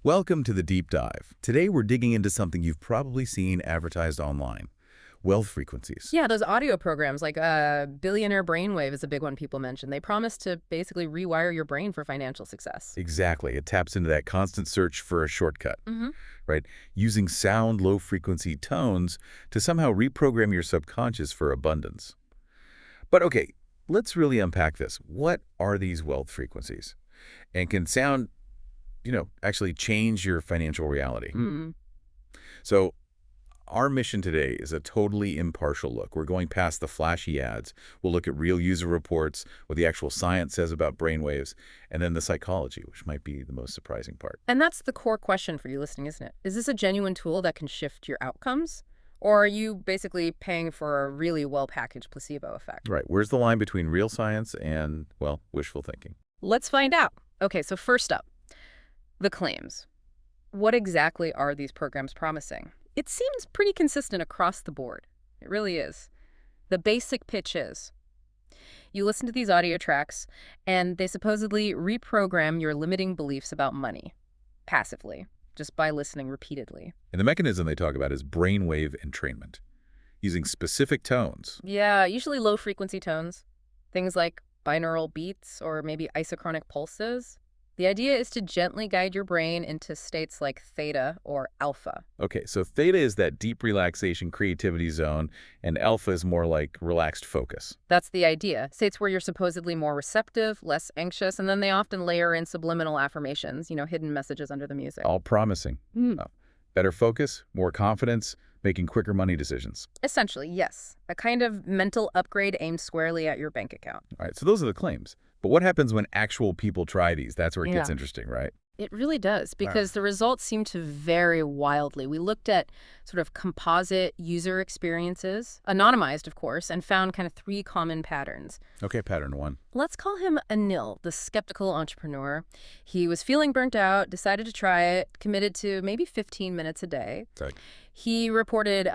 Welcome to the Deep Dive. Today we're digging into something you've probably seen advertised online, wealth frequencies. Yeah, those audio programs like Billionaire Brain Wave is a big one people mention. They promise to basically rewire your brain for financial success. Exactly. It taps into that constant search for a shortcut, Mm-hmm. right? Using sound, low-frequency tones to somehow reprogram your subconscious for abundance. But okay, let's really unpack this. What are these wealth frequencies? And can sound, actually change your financial reality? Mm. So our mission today is a totally impartial look. We're going past the flashy ads. We'll look at real user reports, what the actual science says about brainwaves, and then the psychology, which might be the most surprising part. And that's the core question for you listening, isn't it? Is this a genuine tool that can shift your outcomes? Or are you basically paying for a really well-packaged placebo effect? Right. Where's the line between real science and, well, wishful thinking? Let's find out. Okay, so first up, the claims. What exactly are these programs promising? It seems pretty consistent across the board. It really is. The basic pitch is you listen to these audio tracks, and they supposedly reprogram your limiting beliefs about money passively, just by listening repeatedly. And the mechanism they talk about is brainwave entrainment, using specific tones. Yeah, usually low-frequency tones, things like binaural beats or maybe isochronic pulses. The idea is to gently guide your brain into states like theta or alpha. Okay, so theta is that deep relaxation creativity zone, and alpha is more like relaxed focus. That's the idea. States where you're supposedly more receptive, less anxious, and then they often layer in subliminal affirmations, hidden messages under the music. All promising. Mm. Better focus, more confidence, making quicker money decisions. Essentially, yes. A kind of mental upgrade aimed squarely at your bank account. All right, so those are the claims. But what happens when actual people try these? That's where it gets Yeah. interesting, right? It really does, because the results seem to vary wildly. We looked at sort of composite user experiences, anonymized, of course, and found kind of three common patterns. Okay, pattern one. Let's call him Anil, the skeptical entrepreneur. He was feeling burnt out, decided to try it, committed to maybe 15 minutes a day. Okay. He reported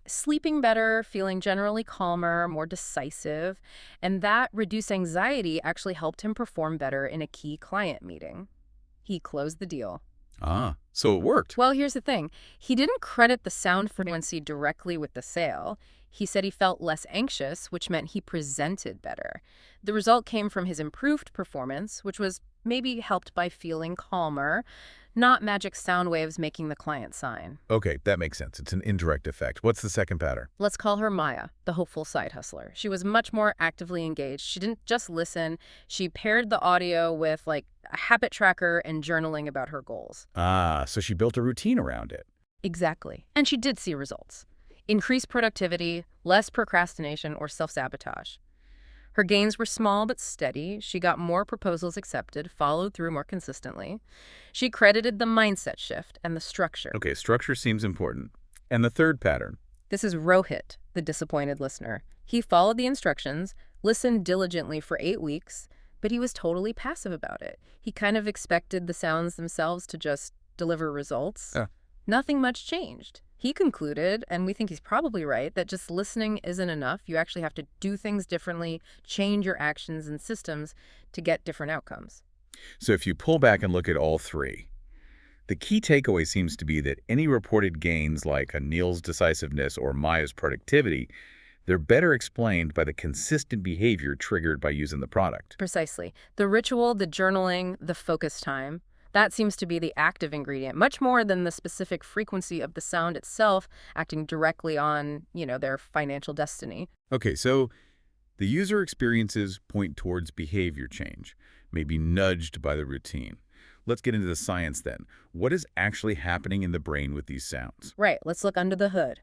sleeping better, feeling generally calmer, more decisive, and that reduced anxiety actually helped him perform better in a key client meeting. He closed the deal. Ah, so it worked. Well, here's the thing. He didn't credit the sound frequency directly with the sale. He said he felt less anxious, which meant he presented better. The result came from his improved performance, which was maybe helped by feeling calmer, not magic sound waves making the client sign. Okay, that makes sense. It's an indirect effect. What's the second pattern? Let's call her Maya, the hopeful side hustler. She was much more actively engaged. She didn't just listen. She paired the audio with like a habit tracker and journaling about her goals. Ah, so she built a routine around it. Exactly. And she did see results. Increased productivity, less procrastination or self-sabotage. Her gains were small but steady. She got more proposals accepted, followed through more consistently. She credited the mindset shift and the structure. Okay, structure seems important. And the third pattern? This is Rohit, the disappointed listener. He followed the instructions, listened diligently for 8 weeks, but he was totally passive about it. He kind of expected the sounds themselves to just deliver results. Nothing much changed. He concluded, and we think he's probably right, that just listening isn't enough. You actually have to do things differently, change your actions and systems to get different outcomes. So if you pull back and look at all three, the key takeaway seems to be that any reported gains like Anil's decisiveness or Maya's productivity, they're better explained by the consistent behavior triggered by using the product. Precisely. The ritual, the journaling, the focus time, that seems to be the active ingredient, much more than the specific frequency of the sound itself acting directly on, their financial destiny. Okay, so the user experiences point towards behavior change, maybe nudged by the routine. Let's get into the science then. What is actually happening in the brain with these sounds? Right, let's look under the hood.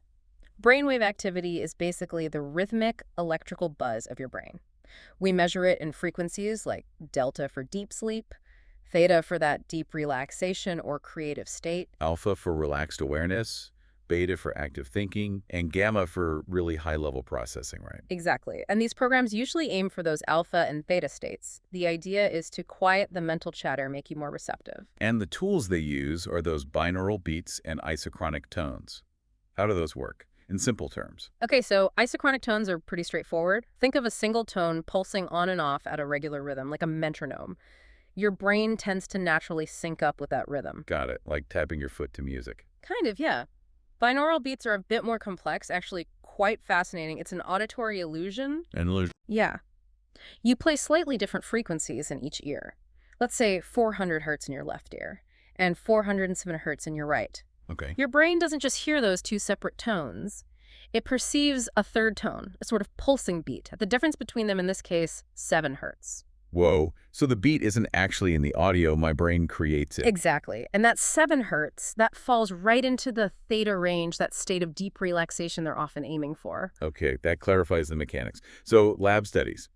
Brainwave activity is basically the rhythmic electrical buzz of your brain. We measure it in frequencies like delta for deep sleep, theta for that deep relaxation or creative state, Alpha for relaxed awareness, beta for active thinking, and gamma for really high-level processing, right? Exactly. And these programs usually aim for those alpha and theta states. The idea is to quiet the mental chatter, make you more receptive. And the tools they use are those binaural beats and isochronic tones. How do those work? In simple terms. Okay, so isochronic tones are pretty straightforward. Think of a single tone pulsing on and off at a regular rhythm, like a metronome. Your brain tends to naturally sync up with that rhythm. Got it, like tapping your foot to music. Kind of, yeah. Binaural beats are a bit more complex, actually quite fascinating. It's an auditory illusion. And Yeah. You play slightly different frequencies in each ear. Let's say 400 hertz in your left ear and 407 hertz in your right. okay. Your brain doesn't just hear those two separate tones. It perceives a third tone, a sort of pulsing beat. The difference between them in this case, 7 hertz. Whoa, so the beat isn't actually in the audio, my brain creates it. Exactly. And that 7 hertz, that falls right into the theta range, that state of deep relaxation they're often aiming for. Okay, that clarifies the mechanics. So lab studies,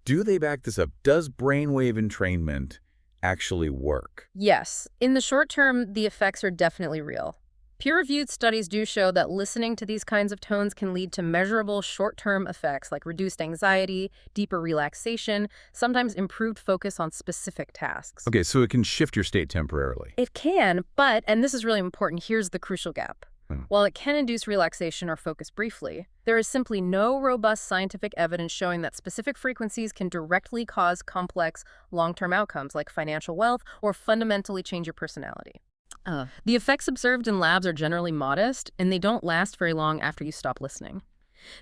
do they back this up? Does brainwave entrainment actually work? Yes, in the short term, the effects are definitely real. Peer-reviewed studies do show that listening to these kinds of tones can lead to measurable short-term effects like reduced anxiety, deeper relaxation, sometimes improved focus on specific tasks. Okay, so it can shift your state temporarily. It can, but, and this is really important, here's the crucial gap. While it can induce relaxation or focus briefly, there is simply no robust scientific evidence showing that specific frequencies can directly cause complex, long-term outcomes like financial wealth or fundamentally change your personality. The effects observed in labs are generally modest, and they don't last very long after you stop listening.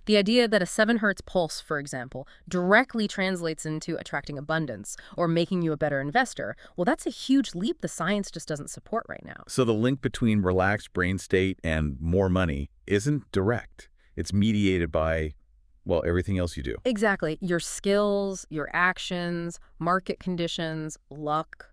The idea that a 7 hertz pulse, for example, directly translates into attracting abundance or making you a better investor, well, that's a huge leap the science just doesn't support right now. So the link between relaxed brain state and more money isn't direct. It's mediated by, well, everything else you do. Exactly. Your skills, your actions, market conditions, luck.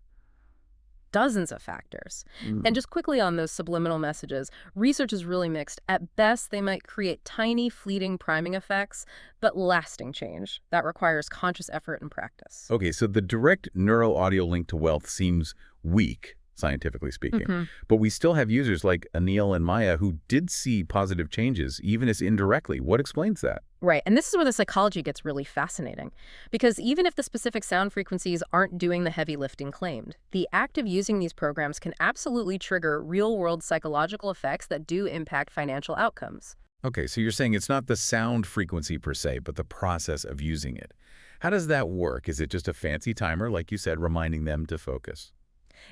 Dozens of factors. And just quickly on those subliminal messages, research is really mixed. At best, they might create tiny, fleeting priming effects, but lasting change. That requires conscious effort and practice. Okay, so the direct neuro-audio link to wealth seems weak, scientifically speaking. But we still have users like Anil and Maya who did see positive changes, even as indirectly. What explains that? Right, and this is where the psychology gets really fascinating. Because even if the specific sound frequencies aren't doing the heavy lifting claimed, the act of using these programs can absolutely trigger real-world psychological effects that do impact financial outcomes. Okay, so you're saying it's not the sound frequency per se, but the process of using it. How does that work? Is it just a fancy timer, like you said, reminding them to focus?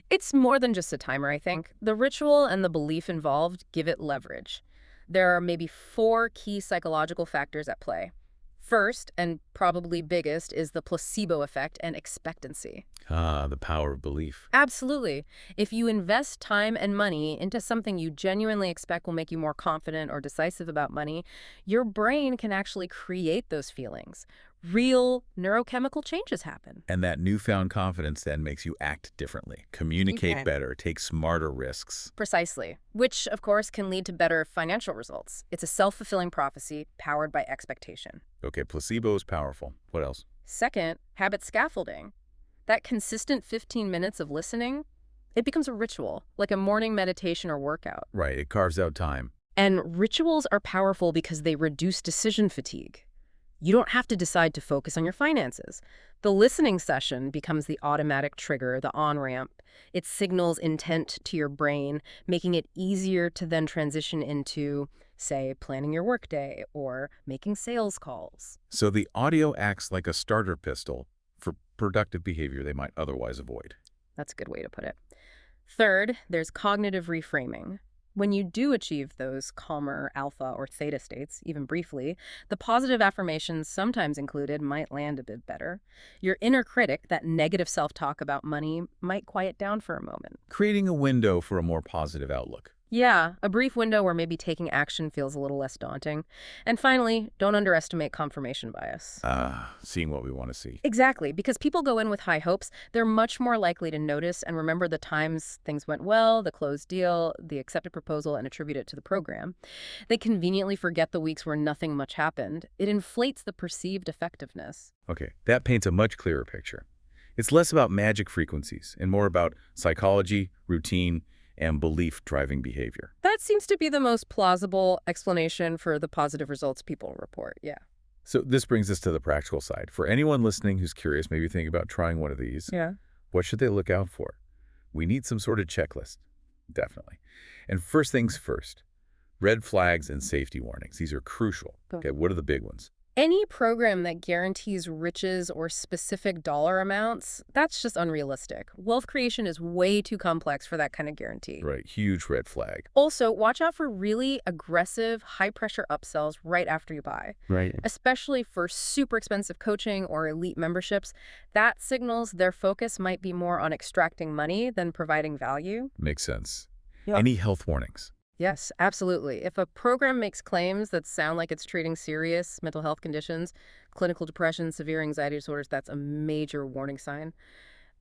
It's more than just a timer, I think. The ritual and the belief involved give it leverage. There are maybe 4 key psychological factors at play. First, and probably biggest, is the placebo effect and expectancy. Ah, the power of belief. Absolutely. If you invest time and money into something you genuinely expect will make you more confident or decisive about money, your brain can actually create those feelings. Real neurochemical changes happen. And that newfound confidence then makes you act differently, communicate better, take smarter risks. Precisely. Which, of course, can lead to better financial results. It's a self-fulfilling prophecy powered by expectation. Okay, placebo is powerful. What else? Second, habit scaffolding. That consistent 15 minutes of listening, it becomes a ritual, like a morning meditation or workout. Right, it carves out time. And rituals are powerful because they reduce decision fatigue. You don't have to decide to focus on your finances. The listening session becomes the automatic trigger, the on-ramp. It signals intent to your brain, making it easier to then transition into, say, planning your workday or making sales calls. So the audio acts like a starter pistol for productive behavior they might otherwise avoid. That's a good way to put it. Third, there's cognitive reframing. When you do achieve those calmer alpha or theta states, even briefly, the positive affirmations sometimes included might land a bit better. Your inner critic, that negative self-talk about money, might quiet down for a moment. Creating a window for a more positive outlook. Yeah, a brief window where maybe taking action feels a little less daunting. And finally, don't underestimate confirmation bias. Seeing what we want to see. Exactly, because people go in with high hopes, they're much more likely to notice and remember the times things went well, the closed deal, the accepted proposal, and attribute it to the program. They conveniently forget the weeks where nothing much happened. It inflates the perceived effectiveness. Okay, that paints a much clearer picture. It's less about magic frequencies and more about psychology, routine, and belief driving behavior. That seems to be the most plausible explanation for the positive results people report, yeah. So this brings us to the practical side. For anyone listening who's curious, maybe thinking about trying one of these, what should they look out for? We need some sort of checklist, definitely. And first things first, red flags and safety warnings. These are crucial. Okay, what are the big ones? Any program that guarantees riches or specific dollar amounts, that's just unrealistic. Wealth creation is way too complex for that kind of guarantee. Right, huge red flag. Also, watch out for really aggressive, high-pressure upsells right after you buy, Right. especially for super expensive coaching or elite memberships. That signals their focus might be more on extracting money than providing value. Makes sense. Yeah. Any health warnings? Yes, absolutely. If a program makes claims that sound like it's treating serious mental health conditions, clinical depression, severe anxiety disorders, that's a major warning sign.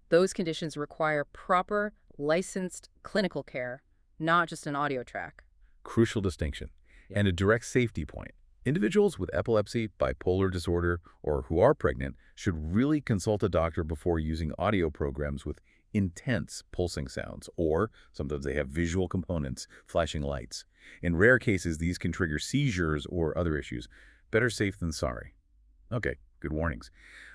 Those conditions require proper, licensed clinical care, not just an audio track. Crucial distinction. And a direct safety point. Individuals with epilepsy, bipolar disorder, or who are pregnant should really consult a doctor before using audio programs with intense pulsing sounds, or sometimes they have visual components, flashing lights. In rare cases, these can trigger seizures or other issues. Better safe than sorry. Okay, good warnings.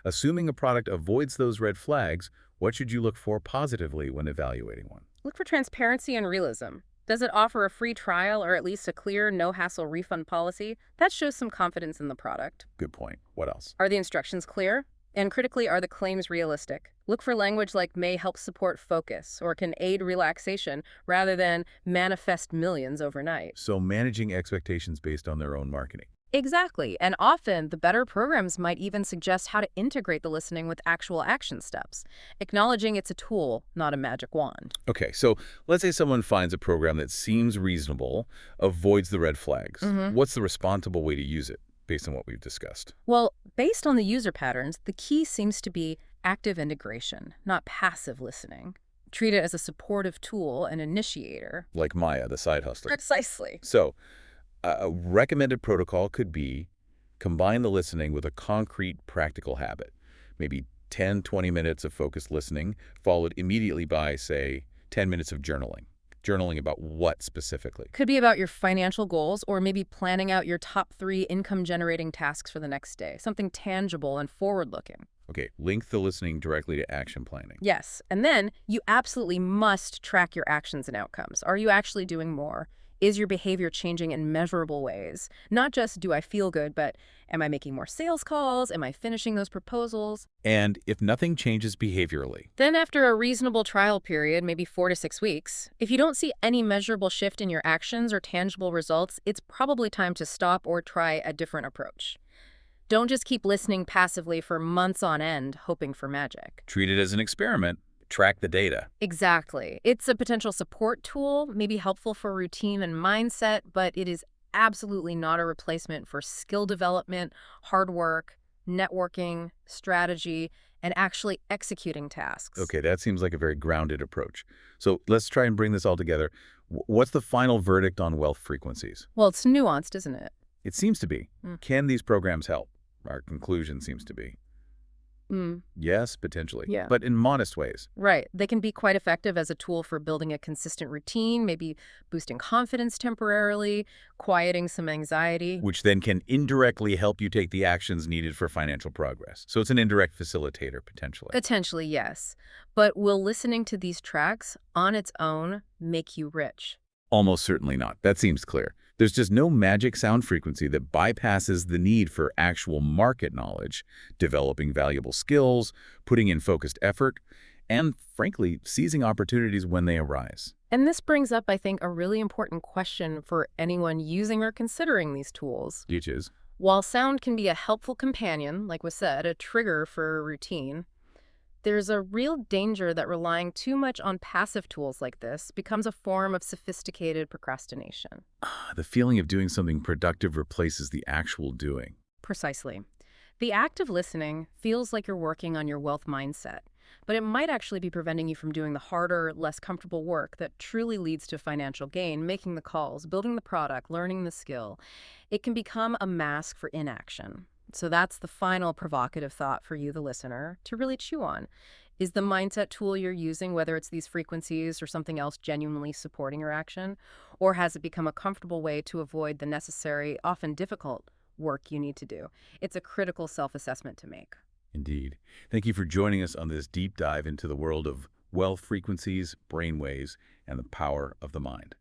Assuming a product avoids those red flags, what should you look for positively when evaluating one? Look for transparency and realism. Does it offer a free trial or at least a clear, no-hassle refund policy? That shows some confidence in the product. Good point. What else? Are the instructions clear? And critically, are the claims realistic? Look for language like may help support focus or can aid relaxation rather than manifest millions overnight. So managing expectations based on their own marketing. Exactly. And often, the better programs might even suggest how to integrate the listening with actual action steps, acknowledging it's a tool, not a magic wand. Okay, so let's say someone finds a program that seems reasonable, avoids the red flags. What's the responsible way to use it, based on what we've discussed? Well, based on the user patterns, the key seems to be active integration, not passive listening. Treat it as a supportive tool, an initiator. Like Maya, the side hustler. Precisely. So a recommended protocol could be combine the listening with a concrete, practical habit. Maybe 10, 20 minutes of focused listening, followed immediately by, say, 10 minutes of journaling. Journaling about what specifically? Could be about your financial goals or maybe planning out your top 3 income-generating tasks for the next day, something tangible and forward-looking. Okay, link the listening directly to action planning. Yes, and then you absolutely must track your actions and outcomes. Are you actually doing more? Is your behavior changing in measurable ways? Not just do I feel good, but am I making more sales calls? Am I finishing those proposals? And if nothing changes behaviorally, Then after a reasonable trial period, maybe 4 to 6 weeks, if you don't see any measurable shift in your actions or tangible results, it's probably time to stop or try a different approach. Don't just keep listening passively for months on end, hoping for magic. treat it as an experiment, track the data. Exactly. It's a potential support tool, maybe helpful for routine and mindset, but it is absolutely not a replacement for skill development, hard work, networking, strategy, and actually executing tasks. Okay, that seems like a very grounded approach. So let's try and bring this all together. What's the final verdict on wealth frequencies? Well, it's nuanced, isn't it? It seems to be. Mm. Can these programs help? Our conclusion seems to be yes, potentially, Yeah. but in modest ways. Right. They can be quite effective as a tool for building a consistent routine, maybe boosting confidence temporarily, quieting some anxiety. Which then can indirectly help you take the actions needed for financial progress. So it's an indirect facilitator, potentially. Potentially, yes. But will listening to these tracks on its own make you rich? Almost certainly not. That seems clear. There's just no magic sound frequency that bypasses the need for actual market knowledge, developing valuable skills, putting in focused effort, and, frankly, seizing opportunities when they arise. And this brings up, I think, a really important question for anyone using or considering these tools. Which is, While sound can be a helpful companion, like was said, a trigger for a routine, there's a real danger that relying too much on passive tools like this becomes a form of sophisticated procrastination. the feeling of doing something productive replaces the actual doing. Precisely. The act of listening feels like you're working on your wealth mindset, but it might actually be preventing you from doing the harder, less comfortable work that truly leads to financial gain, making the calls, building the product, learning the skill. It can become a mask for inaction. So that's the final provocative thought for you, the listener, to really chew on. Is the mindset tool you're using, whether it's these frequencies or something else, genuinely supporting your action? Or has it become a comfortable way to avoid the necessary, often difficult work you need to do? It's a critical self-assessment to make. Indeed. Thank you for joining us on this deep dive into the world of wealth frequencies, brainwaves, and the power of the mind.